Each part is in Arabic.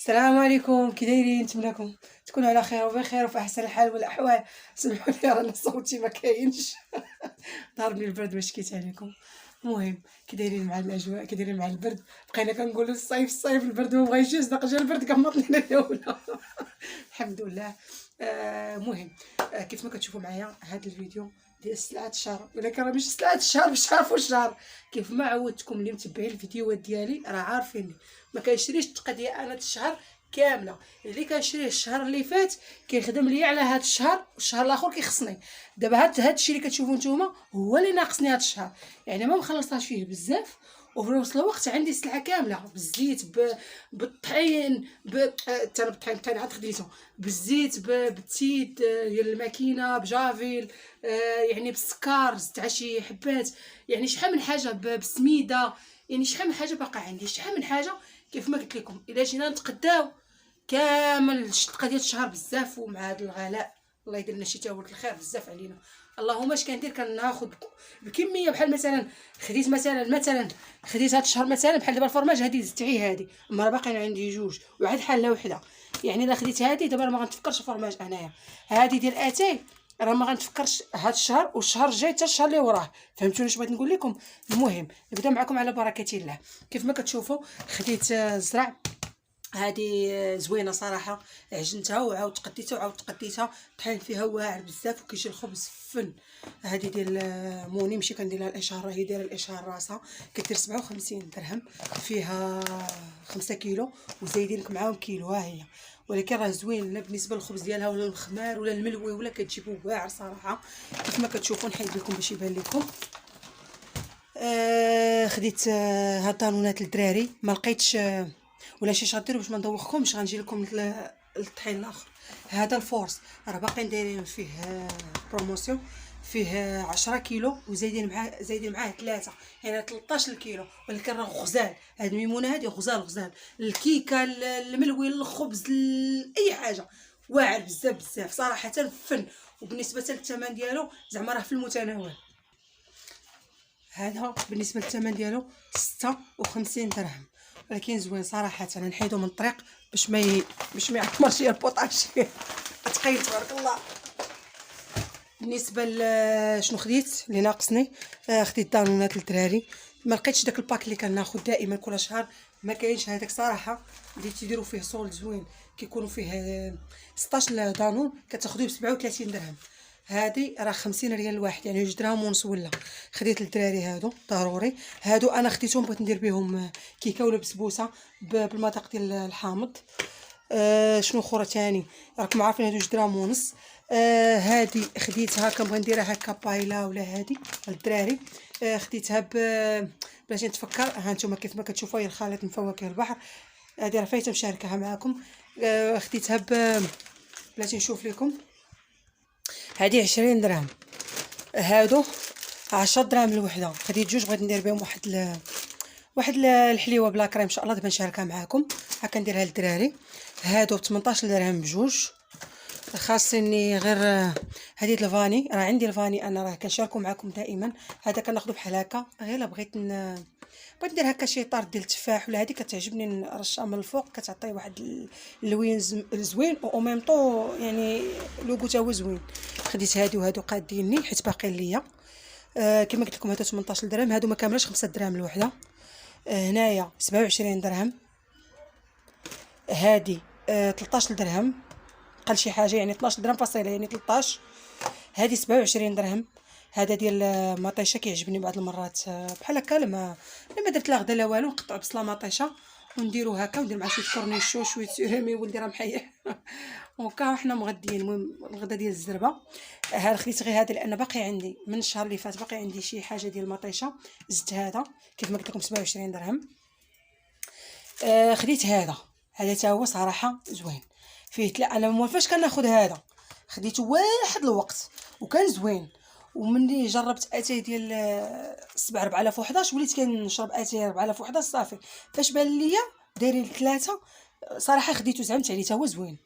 السلام عليكم، كي دايرين؟ نتمنىكم تكونوا على خير وبخير وفي احسن الحال والاحوال. سمحوا لي رانا صوتي ما كاينش. ضربني البرد ما شكيت عليكم. المهم كي دايرين مع الاجواء، كي دايرين مع البرد؟ بقينا كنقولوا الصيف الصيف، البرد ما بغاش يجي، صدق جا البرد قمطنا الاولى. الحمد لله. مهم. كيف ما كتشوفوا معايا هذا الفيديو ديال سلعة الشهر، ولكن راه ماشي سلعة الشهر باش تعرفوا الشهر. كيف ما عودتكم اللي متبعين الفيديوهات ديالي راه عارفيني ما كنشريش التقديه انا الشهر كامله. اللي كنشريه الشهر اللي فات كيخدم ليا على هذا الشهر، والشهر الاخر كيخصني. دابا هاد الشيء اللي كتشوفوا نتوما هو اللي ناقصني هذا الشهر، يعني ما مخلصاش فيه بزاف، وفي نفس الوقت عندي سلعه كامله بالزيت بالطحين حتى انا بالطحين عاد خديته بالزيت بالتيد ديال الماكينه بجافيل، يعني بالسكر زدت على شي حبات، يعني شحال من حاجه بالسميده، يعني شحال من حاجه باقا عندي، شحال من حاجه. كيف ما قلت لكم الا جينا نتقداو كامل الشقه ديال الشهر بزاف، ومع هذا الغلاء الله يدير لنا شي تاويل الخير بزاف علينا. اللهم اش كندير كناخذ بكميه، بحال مثلا خديت مثلا خديت هذا الشهر مثلا بحال دابا الفرماج هذه زدت غير هذه، اما راه باقيين عندي جوج وعاد حاله وحده. يعني الا خديت هذه دابا ما غنتفكرش فرماج انايا. هذه ديال اتاي راه ما غنتفكرش هذا الشهر والشهر الجاي حتى الشهر اللي وراه. فهمتوني اش بغيت نقول لكم؟ المهم نبدا معكم على بركه الله. كيف ما كتشوفوا خديت الزرع، هذه زوينه صراحه، عجنتها وعاود تقديتها وعاود تقديتها، طحين فيها واعر بزاف وكيجي الخبز فن. هذه ديال موني ماشي كندير لها الاشهار، هي دايره الاشهار راسها، كدير 57 درهم، فيها 5 كيلو وزايدين لك معاهم كيلو، ها هي. ولكن راه زوين لا بالنسبه للخبز ديالها ولا الخمار ولا الملوي ولا كتجيبو واعر صراحه. كيف ما كتشوفوا نحيد لكم باش يبان لكم. خديت هاد الطانونات للدراري، ما لقيتش ولا شي غديروا باش ما ندوخكمش، غنجي لكم الطحين الاخر. هذا الفورس راه باقيين دايرين فيه بروموسيون، فيه 10 كيلو وزايدين معاه 3، يعني 13 كيلو. ولكن راه غزال، هاد الميمونه هادي غزال الكيكه الملوي الخبز اي حاجه واعر بزاف بزاف صراحه فن. وبالنسبه للثمن ديالو زعما راه في المتناول. هذا بالنسبه للثمن ديالو 56 درهم، ولكن زوين صراحه. انا نحيدو من الطريق باش ما يعمرش البوطاش. تخيل تبارك الله. بالنسبه شنو خديت اللي ناقصني، خديت دانونات للدراري. ما لقيتش داك الباك اللي كناخذ دائما كل شهر، ما كاينش هذاك صراحه. اللي تيديروا فيه صول زوين كيكونوا فيه 16 دانون، كتاخذوه ب 37 درهم. هذه راه 50 ريال الواحد، يعني 2 دراهم ونص ولا. خديت للدراري هادو ضروري. هادو انا خديتهم بغيت ندير بهم كيكه ولا بسبوسه بالمذاق ديال الحامض. شنو اخرى تاني راكم عارفين هادو 2 دراهم ونص. هادي خديتها كنبغي نديرها هكا بايلا ولا هادي للدراري. خديتها باش نتفكر. ها نتوما كيف ما كتشوفوا هي الخليط من فواكه البحر. هادي راه فايته مشاركها معكم. خديتها بلاتي نشوف لكم. هادي 20 درهم، هادو 10 دراهم الوحده. خديت جوج بغيت ندير بهم واحد الحليوه بلا كريم ان شاء الله دابا نشاركها معكم. ها كنديرها للدراري. هادو ب 18 درهم بجوج. خاصني غير هذه الفاني، راه عندي الفاني انا راه كنشاركو معكم دائما. هذا كناخذو بحال هكا، غير بغيت ندير هكا شي طار ديال التفاح ولا هذه كتعجبني نرشها من الفوق، كتعطي واحد اللوين زوين او ميم طو، يعني لوغو تا هو زوين. خديت هادي وهادو قاديني حيت باقي ليا. كما قلت لكم هادو 18 درهم، هادو ما كاملاش 5 دراهم الوحده. هنايا 27 درهم. هادي 13 درهم، قل شي حاجه يعني 12 درهم فاصله، يعني 13. هذه 27 درهم. هذا ديال مطيشه كيعجبني بعض المرات بحال هكا، لما درت لا غدا لا والو نقطع بصله مطيشه ونديرو هكا، وندير مع شويه كورنيشو شويه سيرامي ولدي راه محيح. وكا حنا مغديين. المهم الغدا ديال الزربه. ها خديت غير هذا لان باقي عندي من الشهر اللي فات، باقي عندي شي حاجه ديال المطيشه، زدت هذا كيف ما قلت لكم 27 درهم. خديت هذا تا هو صراحه زوين فيه. لا انا موالفاش كناخذ هذا، خديته واحد الوقت وكان زوين. ومني جربت اتاي ديال 4011 وليت كنشرب اتاي 4011 صافي. فاش بان ليا دايرين 3 صراحه خديته زعمت عليه، تا هو زوين.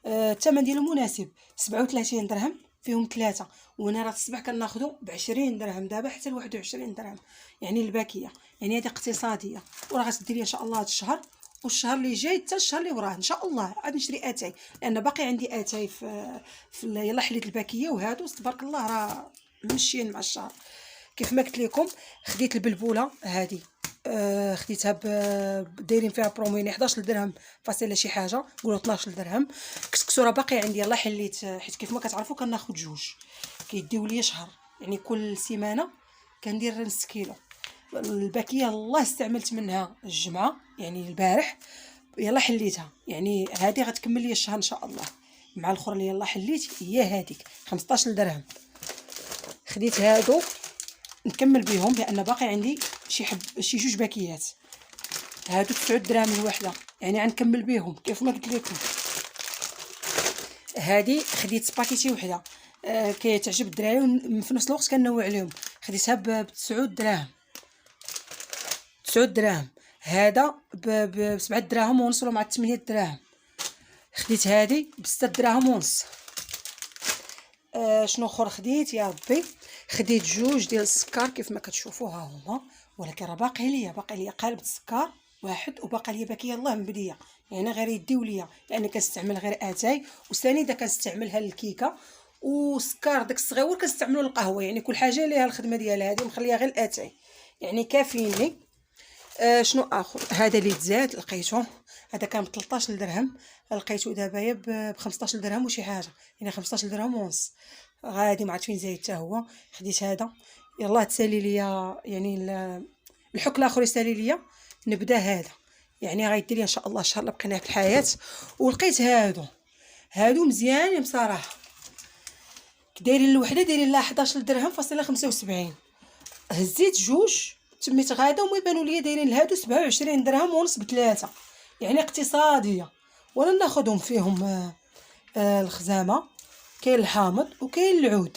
الثمن ديالو مناسب، 37 درهم فيهم 3. وانا راه الصباح كناخذو ب 20 درهم دابا حتى ل 21 درهم، يعني الباكيه، يعني هذه اقتصاديه وراه غتدير ان شاء الله هذا الشهر والشهر اللي جاي حتى الشهر اللي وراه ان شاء الله عاد نشري اتاي، لان باقي عندي اتاي في يلا حليت الباكيه وهادو تبارك الله راه مشيين مع الشهر. كيف ما قلت لكم خديت البلبوله هذه، خديتها دايرين فيها برومو 11 درهم فاصله شي حاجه، قولوا 12 درهم. كسكسو راه باقي عندي يلاه حليت، حيت كيف ما كتعرفوا كناخذ جوج كيديو لي شهر، يعني كل سيمانه كندير نص كيلو. الباكيه الله استعملت منها الجمعه يعني البارح يلا حليتها، يعني هذه غتكمل لي الشهر ان شاء الله، مع الاخرى اللي يلا حليت هي هذيك 15 درهم. خديت هادو نكمل بهم لان باقي عندي شي جوج باكيات، هادو 9 دراهم الوحده، يعني غنكمل بهم كيف ما قلت لكم. هذه خديت سباكيتي وحده، كيتعجب الدراري وفي نفس الوقت كنوع عليهم. خديتها ب 9 دراهم، 9 دراهم. هذا ب 7 دراهم ونص ولا مع 8 دراهم. خديت هذه ب 6 دراهم ونص. شنو اخر خديت يا ربي؟ خديت جوج ديال السكر كيف ما كتشوفوا ها هما، ولكن راه باقي ليا قالب السكر واحد، وباقي ليا باكيه الله مبديه، يعني غير يديو ليا لان كنستعمل غير اتاي، وسنيده كنستعملها للكيكه، وسكر داك الصغيور كنستعملو للقهوه، يعني كل حاجه ليها الخدمه ديالها. هذه مخليها غير الاتاي يعني كافيني. شنو اخر؟ هذا اللي تزاد لقيته، هذا كان ب 13 درهم، لقيته دابا ب 15 درهم وشي حاجه، يعني 15 درهم ونص. غادي ما عرفت فين زايد حتى هو. خديت هذا يلاه تسالي ليا، يعني الحك الاخر يسالي ليا، نبدا هذا يعني غيدير لي ان شاء الله الشهر اللي بقيناه في الحياه. ولقيت هادو مزيانين بصراحه، دايرين الوحده دايرين لها 11 درهم فاصله 75. هزيت جوج تميت غاده وما يبانوا ليا دايرين لهادو 27 درهم ونص بثلاثه، يعني اقتصاديه. وانا ناخذهم فيهم الخزامه، كاين الحامض وكاين العود،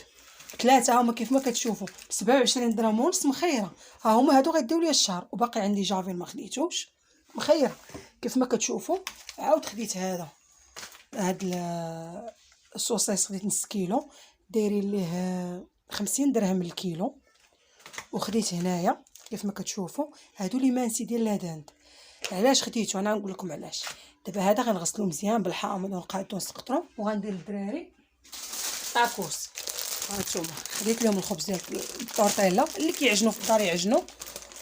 ثلاثه هما كيف ما كتشوفوا ب 27 درهم ونص مخيره. ها هما هادو غيديو لي الشهر، وباقي عندي جافين ما خديتوش مخيره كيف ما كتشوفوا. عاود خديت هاد الصوصيص، خديت نص كيلو دايرين ليه 50 درهم الكيلو. وخديت هنايا كيف ما كتشوفوا هادو لي مانسي ديال لاداند. علاش خديتو؟ انا نقول لكم علاش. دابا هذا غنغسلو مزيان بالحامض ونقادو نسقطرو، وغندير للدراري طاكوس. هانتوما خديت لهم الخبز ديال الطورطيلا اللي كيعجنوا في الدار يعجنوا،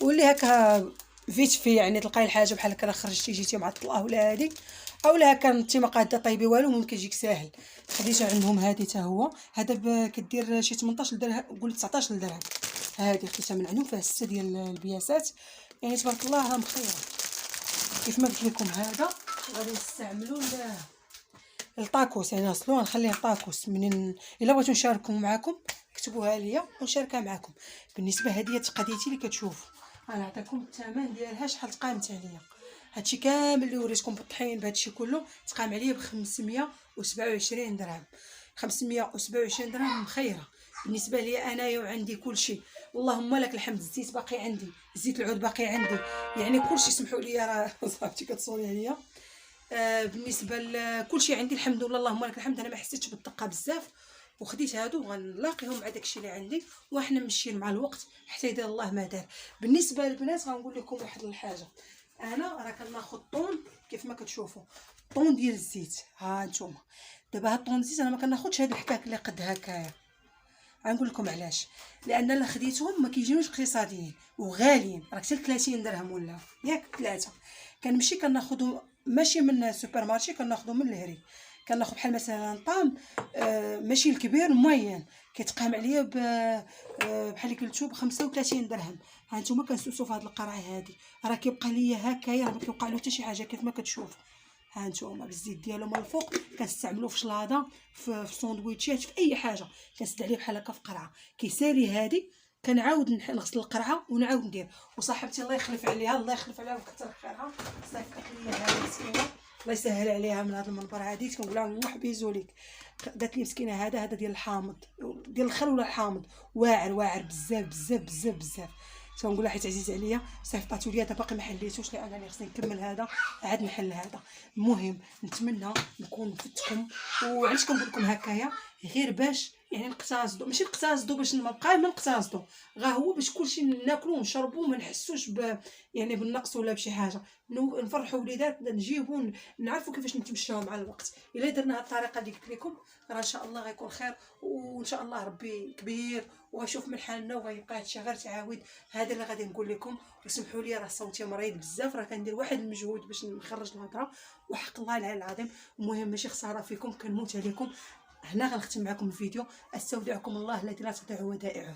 واللي هكا فيت في يعني تلقاي الحاجه بحال هكا خرجتي جيتي معطله ولا هادي، اولا هكا انت ما قاده طيبي والو ممكن يجيك ساهل. خديت عندهم هادي حتى هو، هذا كدير شي 18 درهم قول 19 درهم. هذه خديتها من عندهم فيها 6 ديال البياسات، يعني تبارك الله راه مخيره. كيف ما قلت لكم هذا غادي نستعملو الطاكوس، يعني نغسلوه نخليه طاكوس. منين الا بغيتو نشارككم معكم كتبوها ليا ونشاركها معكم. بالنسبه هذه تقاديتي اللي كتشوفوا انا نعطيكم الثمن ديالها شحال تقامت عليا. هادشي كامل اللي وريتكم بالطحين بهادشي كله تقام عليا ب 527 درهم. 527 درهم مخيره بالنسبه لي انايا، وعندي كل شيء اللهم لك الحمد. الزيت باقي عندي، زيت العود باقي عندي، يعني كل شيء. سمحوا لي راه صاحبتي كتصوري عليا. بالنسبه لكل شيء عندي الحمد لله اللهم لك الحمد. انا ما حسيتش بالدقه بزاف، وخديت هادو غنلاقيهم مع داكشي اللي عندي، وحنا ماشيين مع الوقت حتى يدير الله ما دار. بالنسبه للبنات غنقول لكم واحد الحاجه، انا راه كناخذ طون كيف ما كتشوفوا، طون ديال الزيت. ها نتوما دابا هاد طون الزيت انا ما كناخذش هاد الحكاك اللي قد هكايا. غنقول لكم علاش، لان الا خديتهم ما كيجيوش اقتصاديين وغاليين، راه حتى 30 درهم ولا ياك ثلاثه. كنمشي كناخذهم ماشي من السوبر مارشي، كناخذو من الهري. كناخذ بحال مثلا طام ماشي الكبير موين كيتقام عليا بحال اللي قلتو ب 35 درهم. ها نتوما كنسوسو في هاد القرعه هادي، راه كيبقى ليا هكايا، راه ما كيوقع له حتى شي حاجه كيف ما كتشوفوا. ها نتوما بالزيت ديالو من الفوق كنستعملوه في شلاضه، في ساندويتشات، في اي حاجه كنسد عليه بحال هكا في قرعه. كيسالي هادي كنعاود نغسل القرعه ونعاود ندير. وصاحبتي الله يخلف عليها، الله يخلف عليها ويكثر خيرها، صيفطت لي هذه مسكينه الله يسهل عليها من هذا المنبر هذه، كنقول لها محبيزو ليك. دات لي مسكينه هذا ديال الحامض ديال الخل ولا الحامض، واعر بزاف بزاف بزاف بزاف. تنقول لها حيت عزيز عليا صيفطاتو ليا، دابا باقي ما حليتوش لانني خصني نكمل هذا عاد نحل هذا. المهم نتمنى نكون فدتكم، وعلاش كنقول لكم هكايا غير باش يعني نقتصدوا، ماشي نقتصدوا باش ما بقى ما نقتصدوا، غا هو باش كلشي ناكلو ونشربو وما نحسوش يعني بالنقص ولا بشي حاجه. نفرحوا وليداتنا، نجيبو نعرفوا كيفاش نتمشاو مع الوقت. الا درنا هاد الطريقه اللي قلت لكم راه ان شاء الله غيكون خير، وان شاء الله ربي كبير وغيشوف من حالنا وغيبقى هادشي غير تعاود. هذا اللي غادي نقول لكم. وسمحوا لي راه صوتي مريض بزاف، راه كندير واحد المجهود باش نخرج الهضره، وحق الله العلي العظيم. المهم ماشي خساره فيكم، كنموت عليكم. هنا غنختم معكم الفيديو. استودعكم الله الذي لا تضيع ودائعه.